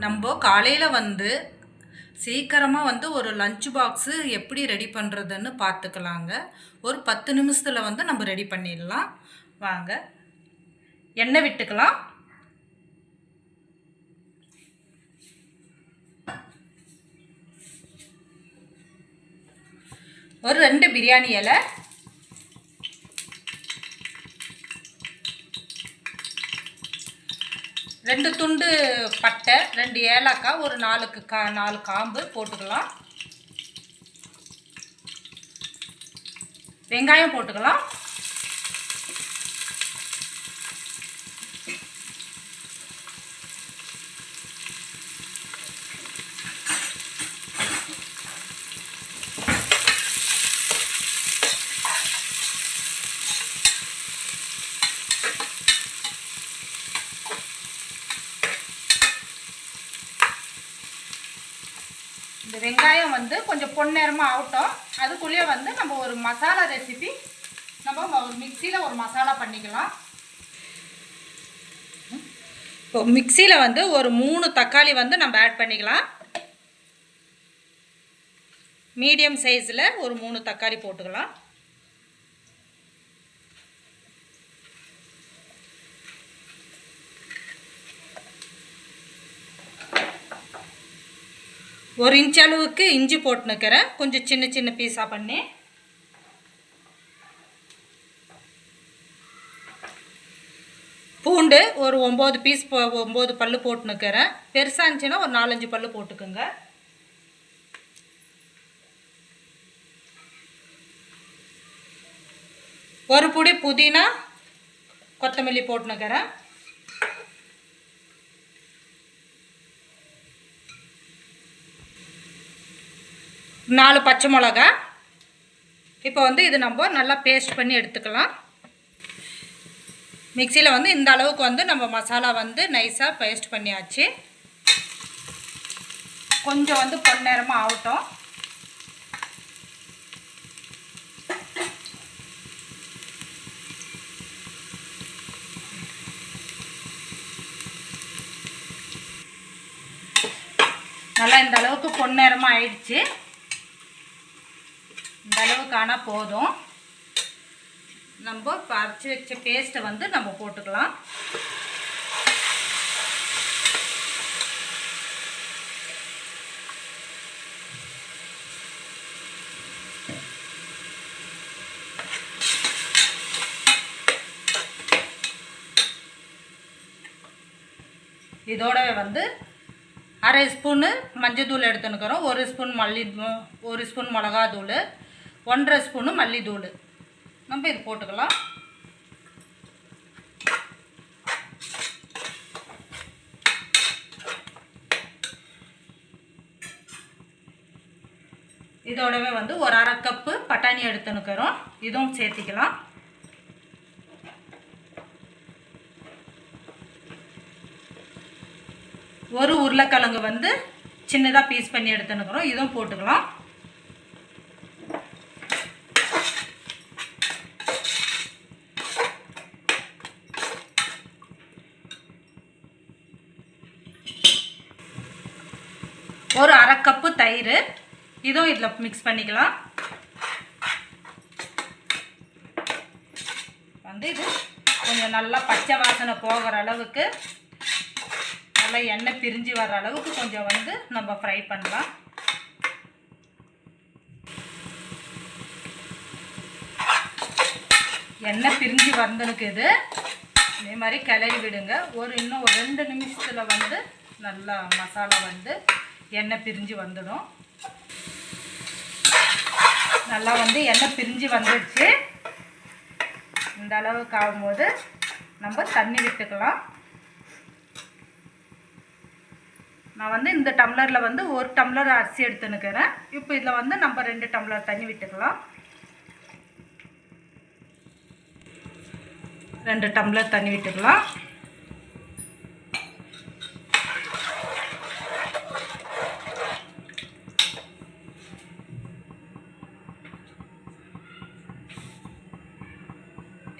நம்ம காலையில் வந்து சீக்கிரமாக வந்து ஒரு லஞ்ச் பாக்ஸு எப்படி ரெடி பண்ணுறதுன்னு பார்த்துக்கலாங்க. ஒரு 10 நிமிஷத்தில் வந்து நம்ம ரெடி பண்ணிடலாம். வாங்க, எண்ணெய் விட்டுக்கலாம். ஒரு 2 பிரியாணி இலை, 2 துண்டு பட்டை, 2 ஏலக்காய், ஒரு 4 காம்பு போட்டுக்கலாம். வெங்காயம் போட்டுக்கலாம். இந்த வெங்காயம் வந்து கொஞ்சம் பொன்னிறமாக ஆகட்டும். அதுக்குள்ளேயே வந்து நம்ம ஒரு மசாலா ரெசிபி நம்ம ஒரு மிக்சியில் ஒரு மசாலா பண்ணிக்கலாம். இப்போ மிக்சியில் வந்து ஒரு 3 தக்காளி வந்து நம்ம ஆட் பண்ணிக்கலாம். மீடியம் சைஸில் ஒரு 3 தக்காளி போட்டுக்கலாம். ஒரு இன்ச் அளவுக்கு இஞ்சி போட்டுனுக்கிறேன், கொஞ்சம் சின்ன சின்ன பீஸாக பண்ணி. பூண்டு ஒரு 9 பல்லு போட்டுனுக்கிறேன். பெருசாக இருந்துச்சுன்னா ஒரு 4-5 பல்லு போட்டுக்குங்க. ஒரு புடி புதினா கொத்தமல்லி போட்டுனுக்கிறேன். நாலு பச்சை மிளகா. இப்போ வந்து இது நம்ம நல்லா பேஸ்ட் பண்ணி எடுத்துக்கலாம். மிக்சியில் வந்து இந்த அளவுக்கு வந்து நம்ம மசாலா வந்து நைஸாக பேஸ்ட் பண்ணியாச்சு. கொஞ்சம் வந்து பொன்னிறமாக ஆகட்டும். நல்லா இந்த அளவுக்கு பொன்னிறமாக ஆயிடுச்சு. இந்த அளவுக்கு ஆனால் போதும். நம்ம அரைச்சி வச்ச பேஸ்ட்டை வந்து நம்ம போட்டுக்கலாம். இதோடவே வந்து 1/2 ஸ்பூனு மஞ்சள் தூள் எடுத்துன்னுக்கிறோம், 1 ஸ்பூன் 1 ஸ்பூன் மிளகாத்தூள், 1/2 ஸ்பூனு மல்லித்தூள் நம்ம இது போட்டுக்கலாம். இதோடவே வந்து ஒரு 1/2 கப்பு பட்டாணி எடுத்துன்னுக்கிறோம், இதுவும் சேர்த்திக்கலாம். ஒரு உருளைக்கிழங்கு வந்து சின்னதாக பீஸ் பண்ணி எடுத்துன்னுக்கிறோம், இதுவும் போட்டுக்கலாம். ஒரு 1/2 கப்பு தயிர், இதுவும் இதில் மிக்ஸ் பண்ணிக்கலாம். வந்து இது கொஞ்சம் நல்லா பச்சை வாசனை போகிற அளவுக்கு, நல்லா எண்ணெய் பிரிஞ்சு வர்ற அளவுக்கு கொஞ்சம் வந்து நம்ம ஃப்ரை பண்ணலாம். எண்ணெய் பிரிஞ்சு வந்துனுக்கு இது இதே மாதிரி கிளறி விடுங்க. இன்னும் ஒரு 2 நிமிஷத்தில் வந்து நல்லா மசாலா வந்து எண்ணெய் பிரிஞ்சு வந்துடும். நல்லா வந்து எண்ணெய் பிரிஞ்சு வந்துடுச்சு. இந்த அளவுக்கு ஆகும்போது நம்ம தண்ணி விட்டுக்கலாம். நான் வந்து இந்த டம்ளரில் வந்து 1 டம்ளர் அரிசி எடுத்துன்னுக்கிறேன். இப்போ இதில் வந்து நம்ம 2 டம்ளர் தண்ணி விட்டுக்கலாம். 2 டம்ளர் தண்ணி விட்டுக்கலாம்.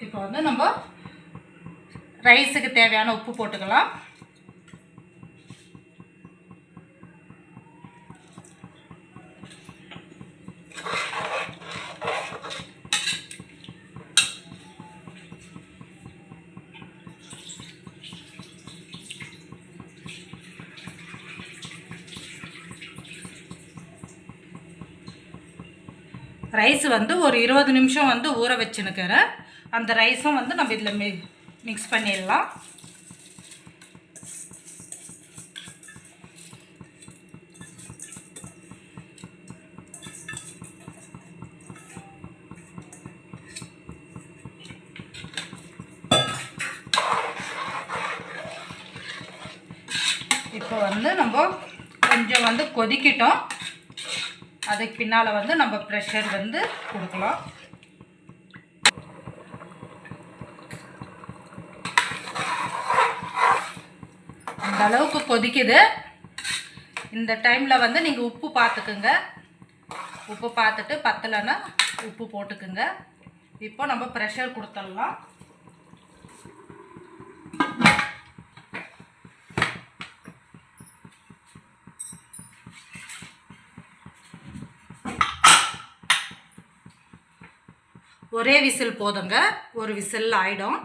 இப்போ வந்து நம்ம ரைஸுக்கு தேவையான உப்பு போட்டுக்கலாம். ரைஸ் வந்து ஒரு 20 நிமிஷம் வந்து ஊற வச்சுன்னுக்கிறேன். அந்த ரைஸும் வந்து நம்ம இதில் மிக்ஸ் பண்ணிடலாம். இப்போ வந்து நம்ம கொஞ்சம் வந்து கொதிக்கிட்டோம். அதுக்கு பின்னால் வந்து நம்ம ப்ரெஷர் வந்து கொடுக்கலாம். அந்த அளவுக்கு கொதிக்குது. இந்த டைமில் வந்து நீங்கள் உப்பு பார்த்துக்குங்க. உப்பு பார்த்துட்டு பத்தலைன்னா உப்பு போட்டுக்குங்க. இப்போ நம்ம ப்ரெஷர் கொடுத்துடலாம். ஒரே விசில் போதுங்க. ஒரு விசில் ஆயிடும்.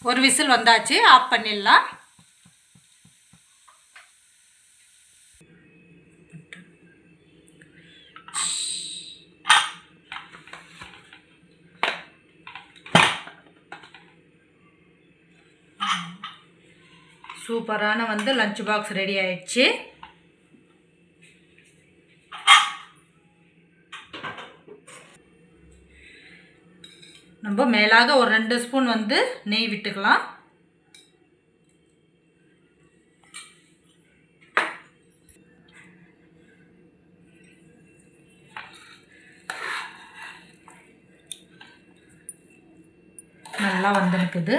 ஒரு விசில் வந்தாச்சு. ஆஃப் பண்ணிடலாம். சூப்பரான வந்து லஞ்ச் பாக்ஸ் ரெடி ஆயிடுச்சு. நம்ம மேலாக ஒரு 2 ஸ்பூன் வந்து நெய் விட்டுக்கலாம். நல்லா வந்துருக்குது.